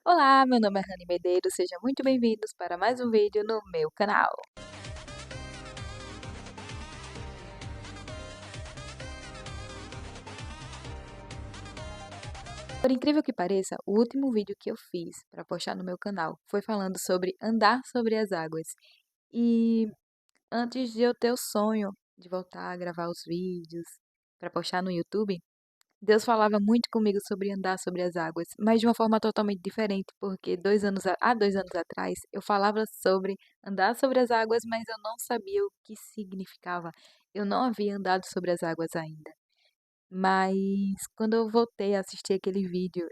Olá, meu nome é Rani Medeiros, sejam muito bem-vindos para mais um vídeo no meu canal. Por incrível que pareça, o último vídeo que eu fiz para postar no meu canal foi falando sobre andar sobre as águas. E antes de eu ter o sonho de voltar a gravar os vídeos para postar no YouTube, Deus falava muito comigo sobre andar sobre as águas, mas de uma forma totalmente diferente, porque há 2 anos atrás eu falava sobre andar sobre as águas, mas eu não sabia o que significava. Eu não havia andado sobre as águas ainda. Mas quando eu voltei a assistir aquele vídeo,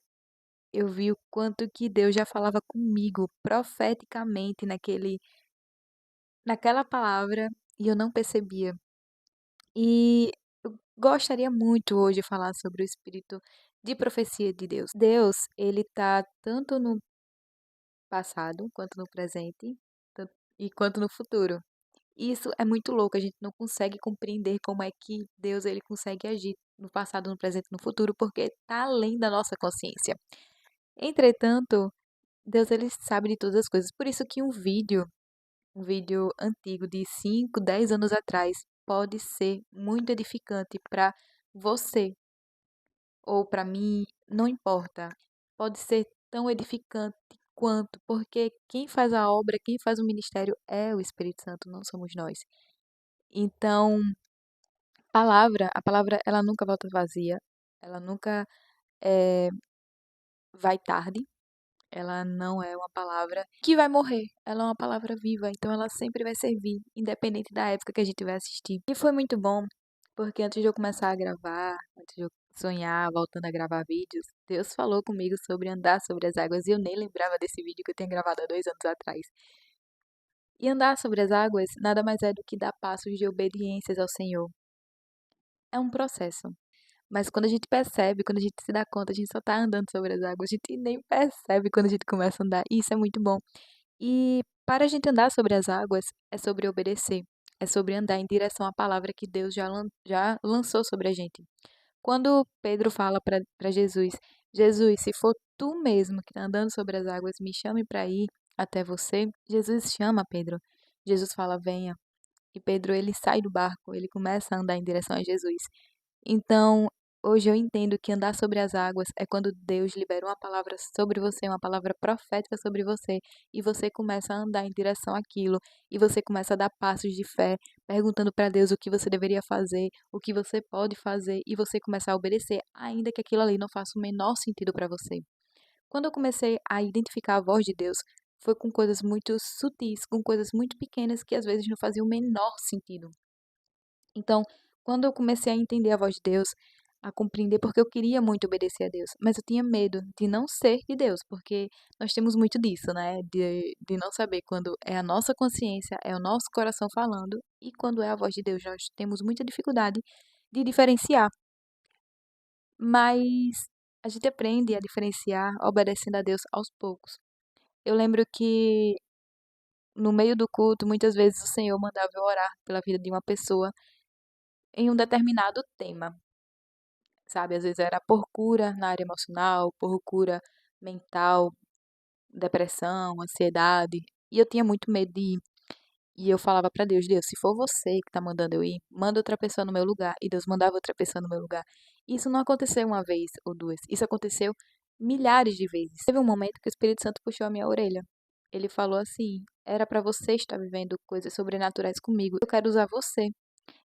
eu vi o quanto que Deus já falava comigo profeticamente naquela palavra e eu não percebia. E eu gostaria muito hoje de falar sobre o espírito de profecia de Deus. Deus, ele tá tanto no passado, quanto no presente, e quanto no futuro. Isso é muito louco, a gente não consegue compreender como é que Deus ele consegue agir no passado, no presente e no futuro, porque tá além da nossa consciência. Entretanto, Deus ele sabe de todas as coisas. Por isso que um vídeo antigo de 5, 10 anos atrás, pode ser muito edificante para você ou para mim, não importa. Pode ser tão edificante quanto, porque quem faz a obra, quem faz o ministério é o Espírito Santo, não somos nós. Então, a palavra, ela nunca volta vazia, ela nunca eh, vai tarde. Ela não é uma palavra que vai morrer, ela é uma palavra viva, então ela sempre vai servir, independente da época que a gente vai assistir. E foi muito bom, porque antes de eu começar a gravar, antes de eu sonhar, voltando a gravar vídeos, Deus falou comigo sobre andar sobre as águas e eu nem lembrava desse vídeo que eu tinha gravado há 2 anos atrás. E andar sobre as águas nada mais é do que dar passos de obediências ao Senhor. É um processo. Mas quando a gente percebe, quando a gente se dá conta, a gente só tá andando sobre as águas, a gente nem percebe quando a gente começa a andar. E isso é muito bom. E para a gente andar sobre as águas, é sobre obedecer. É sobre andar em direção à palavra que Deus já lançou sobre a gente. Quando Pedro fala para Jesus, Jesus, se for tu mesmo que está andando sobre as águas, me chame para ir até você. Jesus chama Pedro. Jesus fala, venha. E Pedro, ele sai do barco, ele começa a andar em direção a Jesus. Então, hoje eu entendo que andar sobre as águas é quando Deus libera uma palavra sobre você, uma palavra profética sobre você, e você começa a andar em direção àquilo, e você começa a dar passos de fé, perguntando para Deus o que você deveria fazer, o que você pode fazer, e você começa a obedecer, ainda que aquilo ali não faça o menor sentido para você. Quando eu comecei a identificar a voz de Deus, foi com coisas muito sutis, com coisas muito pequenas que às vezes não faziam o menor sentido. Então, quando eu comecei a entender a voz de Deus, a compreender, porque eu queria muito obedecer a Deus, mas eu tinha medo de não ser de Deus, porque nós temos muito disso, né? De não saber quando é a nossa consciência, é o nosso coração falando, e quando é a voz de Deus, nós temos muita dificuldade de diferenciar. Mas a gente aprende a diferenciar obedecendo a Deus aos poucos. Eu lembro que no meio do culto, muitas vezes o Senhor mandava eu orar pela vida de uma pessoa em um determinado tema. Sabe, às vezes era por cura na área emocional, por cura mental, depressão, ansiedade, e eu tinha muito medo de ir. E eu falava pra Deus, Deus, se for você que tá mandando eu ir, manda outra pessoa no meu lugar. E Deus mandava outra pessoa no meu lugar. Isso não aconteceu uma vez ou duas, isso aconteceu milhares de vezes. Teve um momento que o Espírito Santo puxou a minha orelha. Ele falou assim: era pra você estar vivendo coisas sobrenaturais comigo. Eu quero usar você.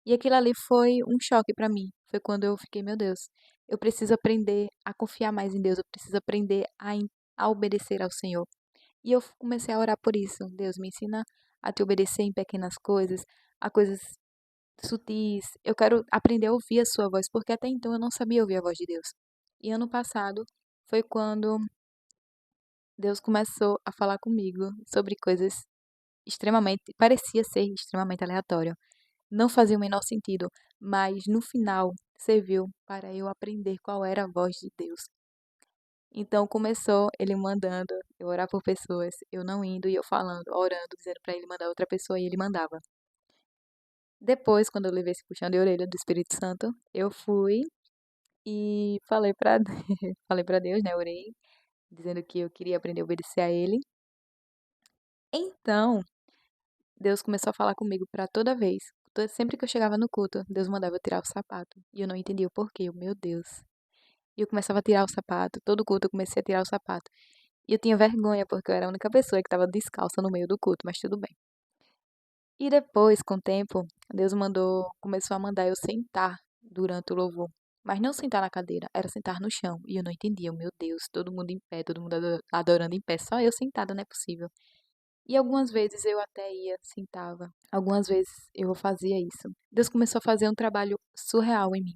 E aquilo ali foi um choque pra mim. Foi quando eu fiquei, meu Deus, eu preciso aprender a confiar mais em Deus, eu preciso aprender a obedecer ao Senhor. E eu comecei a orar por isso. Deus, me ensina a te obedecer em pequenas coisas, a coisas sutis. Eu quero aprender a ouvir a sua voz, porque até então eu não sabia ouvir a voz de Deus. E ano passado foi quando Deus começou a falar comigo sobre coisas parecia ser extremamente aleatório. Não fazia o menor sentido, mas no final serviu para eu aprender qual era a voz de Deus. Então começou ele mandando eu orar por pessoas, eu não indo e eu falando, orando, dizendo para ele mandar outra pessoa e ele mandava. Depois, quando eu levei esse puxão de orelha do Espírito Santo, eu fui e falei para falei para Deus, né, orei dizendo que eu queria aprender a obedecer a Ele. Então, Deus começou a falar comigo para toda vez. Sempre que eu chegava no culto, Deus mandava eu tirar o sapato. E eu não entendia o porquê, meu Deus. E eu começava a tirar o sapato, todo culto eu comecei a tirar o sapato. E eu tinha vergonha, porque eu era a única pessoa que estava descalça no meio do culto, mas tudo bem. E depois, com o tempo, começou a mandar eu sentar durante o louvor. Mas não sentar na cadeira, era sentar no chão. E eu não entendia, meu Deus, todo mundo em pé, todo mundo adorando em pé, só eu sentada, não é possível. E algumas vezes eu até ia, sentava. Algumas vezes eu fazia isso. Deus começou a fazer um trabalho surreal em mim.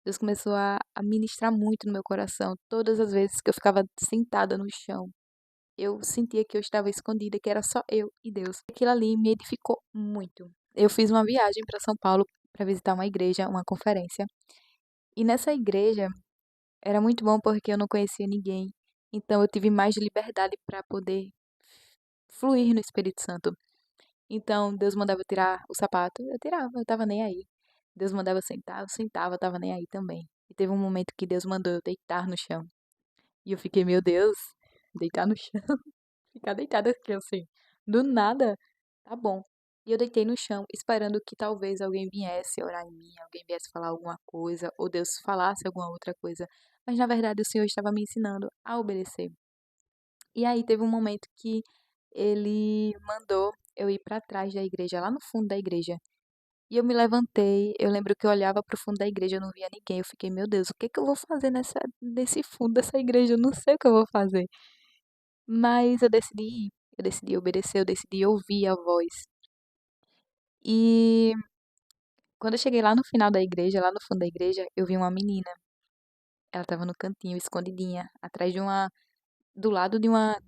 Deus começou a ministrar muito no meu coração. Todas as vezes que eu ficava sentada no chão, eu sentia que eu estava escondida, que era só eu e Deus. Aquilo ali me edificou muito. Eu fiz uma viagem para São Paulo para visitar uma igreja, uma conferência. E nessa igreja era muito bom porque eu não conhecia ninguém. Então eu tive mais liberdade para poder fluir no Espírito Santo. Então Deus mandava eu tirar o sapato, eu tirava, eu tava nem aí. Deus mandava eu sentar, eu sentava, eu tava nem aí também. E teve um momento que Deus mandou eu deitar no chão. E eu fiquei, meu Deus, deitar no chão. Ficar deitada aqui assim. Do nada, tá bom. E eu deitei no chão, esperando que talvez alguém viesse orar em mim, alguém viesse falar alguma coisa, ou Deus falasse alguma outra coisa. Mas na verdade o Senhor estava me ensinando a obedecer. E aí teve um momento que ele mandou eu ir para trás da igreja, lá no fundo da igreja. E eu me levantei, eu lembro que eu olhava pro fundo da igreja, eu não via ninguém. Eu fiquei, meu Deus, o que que eu vou fazer nesse fundo dessa igreja? Eu não sei o que eu vou fazer. Mas eu decidi ir, eu decidi obedecer, eu decidi ouvir a voz. E quando eu cheguei lá no final da igreja, lá no fundo da igreja, eu vi uma menina. Ela tava no cantinho, escondidinha, atrás do lado de uma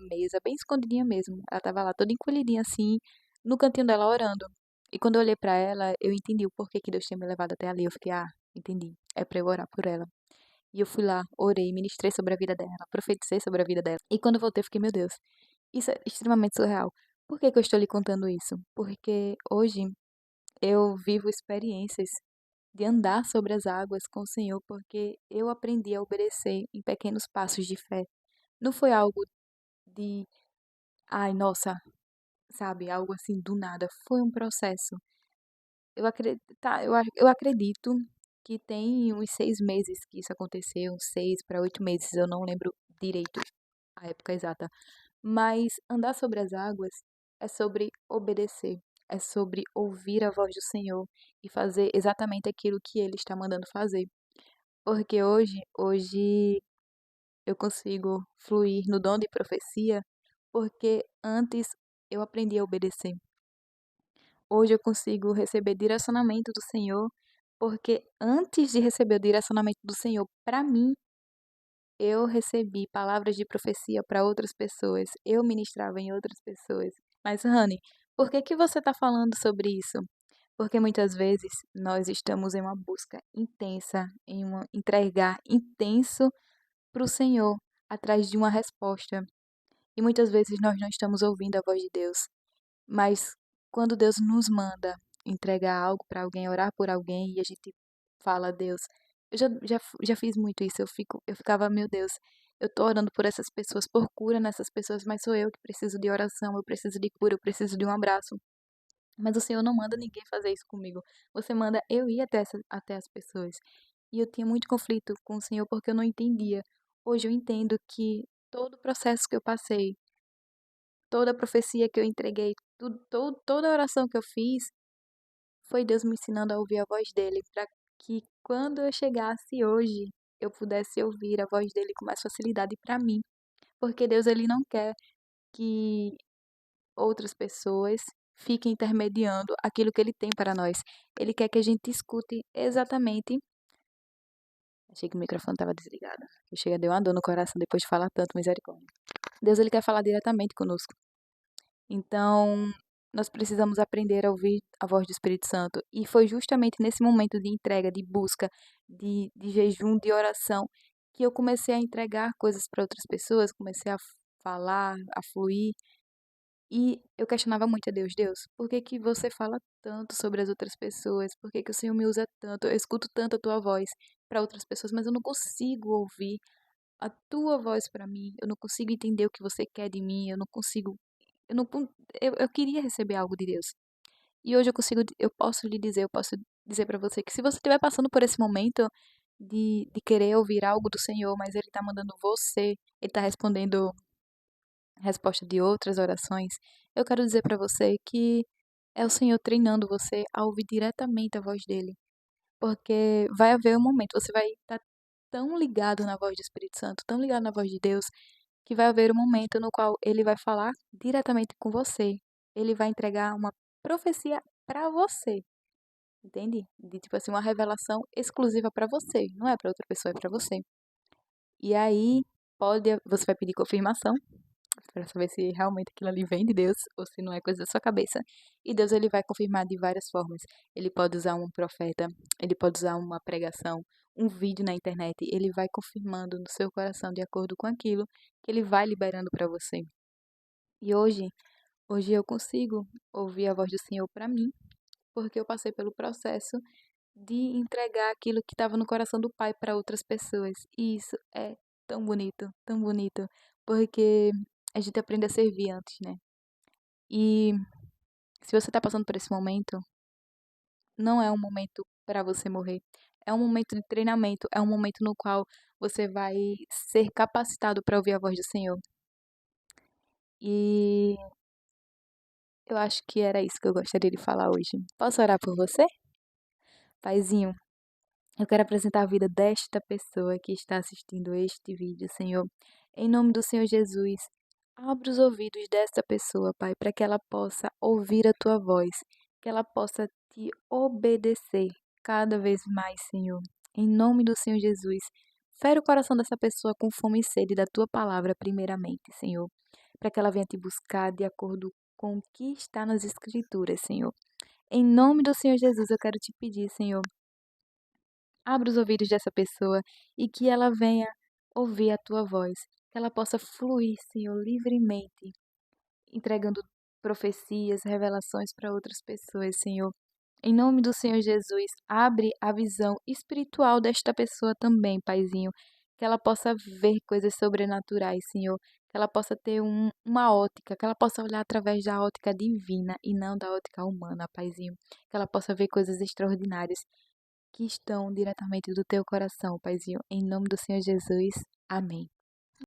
mesa, bem escondidinha mesmo. Ela tava lá toda encolhidinha assim, no cantinho dela orando. E quando eu olhei pra ela, eu entendi o porquê que Deus tinha me levado até ali. Eu fiquei, entendi. É pra eu orar por ela. E eu fui lá, orei, ministrei sobre a vida dela, profetizei sobre a vida dela. E quando eu voltei, eu fiquei, meu Deus, isso é extremamente surreal. Por que que eu estou lhe contando isso? Porque hoje eu vivo experiências de andar sobre as águas com o Senhor, porque eu aprendi a obedecer em pequenos passos de fé. Não foi algo de, ai, nossa, sabe, algo assim do nada. Foi um processo. Eu acredito, eu acredito que tem uns 6 meses que isso aconteceu, 6 para 8 meses, eu não lembro direito a época exata. Mas andar sobre as águas é sobre obedecer, é sobre ouvir a voz do Senhor e fazer exatamente aquilo que Ele está mandando fazer. Porque hoje eu consigo fluir no dom de profecia, porque antes eu aprendi a obedecer. Hoje eu consigo receber direcionamento do Senhor, porque antes de receber o direcionamento do Senhor para mim, eu recebi palavras de profecia para outras pessoas. Eu ministrava em outras pessoas. Mas, Rani, por que que você está falando sobre isso? Porque muitas vezes nós estamos em uma busca intensa, em um entregar intenso para o Senhor, atrás de uma resposta. E muitas vezes nós não estamos ouvindo a voz de Deus. Mas quando Deus nos manda entregar algo para alguém, orar por alguém, e a gente fala a Deus, eu já fiz muito isso, eu ficava, meu Deus, eu tô orando por essas pessoas, por cura nessas pessoas, mas sou eu que preciso de oração, eu preciso de cura, eu preciso de um abraço. Mas o Senhor não manda ninguém fazer isso comigo. Você manda eu ir até as pessoas. E eu tinha muito conflito com o Senhor porque eu não entendia. Hoje eu entendo que todo o processo que eu passei, toda a profecia que eu entreguei, toda a oração que eu fiz, foi Deus me ensinando a ouvir a voz dele, para que quando eu chegasse hoje, eu pudesse ouvir a voz dele com mais facilidade para mim. Porque Deus ele não quer que outras pessoas fiquem intermediando aquilo que ele tem para nós. Ele quer que a gente escute exatamente. Achei que o microfone estava desligado. Eu cheguei a dar uma dor no coração depois de falar tanto, misericórdia. Deus ele quer falar diretamente conosco. Então, nós precisamos aprender a ouvir a voz do Espírito Santo. E foi justamente nesse momento de entrega, de busca, de jejum, de oração, que eu comecei a entregar coisas para outras pessoas, comecei a falar, a fluir. E eu questionava muito a Deus, Deus, por que que você fala tanto sobre as outras pessoas? Por que que o Senhor me usa tanto? Eu escuto tanto a tua voz para outras pessoas, mas eu não consigo ouvir a tua voz para mim, eu não consigo entender o que você quer de mim, eu não consigo, eu não con eu queria receber algo de Deus. E hoje eu posso dizer para você que se você estiver passando por esse momento de querer ouvir algo do Senhor, mas Ele está mandando você, Ele está respondendo resposta de outras orações, eu quero dizer para você que é o Senhor treinando você a ouvir diretamente a voz dele. Porque vai haver um momento, você vai estar tão ligado na voz do Espírito Santo, tão ligado na voz de Deus, que vai haver um momento no qual ele vai falar diretamente com você. Ele vai entregar uma profecia para você, entende? De tipo assim, uma revelação exclusiva para você, não é para outra pessoa, é para você. E aí você vai pedir confirmação para saber se realmente aquilo ali vem de Deus ou se não é coisa da sua cabeça. E Deus ele vai confirmar de várias formas. Ele pode usar um profeta, ele pode usar uma pregação, um vídeo na internet, ele vai confirmando no seu coração de acordo com aquilo que ele vai liberando para você. E hoje eu consigo ouvir a voz do Senhor para mim, porque eu passei pelo processo de entregar aquilo que estava no coração do Pai para outras pessoas. E isso é tão bonito, porque a gente aprende a servir antes, né? E se você está passando por esse momento, não é um momento para você morrer. É um momento de treinamento, é um momento no qual você vai ser capacitado para ouvir a voz do Senhor. E eu acho que era isso que eu gostaria de falar hoje. Posso orar por você? Paizinho, eu quero apresentar a vida desta pessoa que está assistindo este vídeo, Senhor. Em nome do Senhor Jesus, abra os ouvidos desta pessoa, Pai, para que ela possa ouvir a tua voz, que ela possa te obedecer cada vez mais, Senhor. Em nome do Senhor Jesus, fere o coração dessa pessoa com fome e sede da tua palavra, primeiramente, Senhor, para que ela venha te buscar de acordo com o que está nas Escrituras, Senhor. Em nome do Senhor Jesus, eu quero te pedir, Senhor. Abra os ouvidos dessa pessoa e que ela venha ouvir a tua voz, que ela possa fluir, Senhor, livremente, entregando profecias, revelações para outras pessoas, Senhor. Em nome do Senhor Jesus, abre a visão espiritual desta pessoa também, Paizinho, que ela possa ver coisas sobrenaturais, Senhor, que ela possa ter uma ótica, que ela possa olhar através da ótica divina e não da ótica humana, Paizinho, que ela possa ver coisas extraordinárias que estão diretamente do teu coração, Paizinho. Em nome do Senhor Jesus. Amém.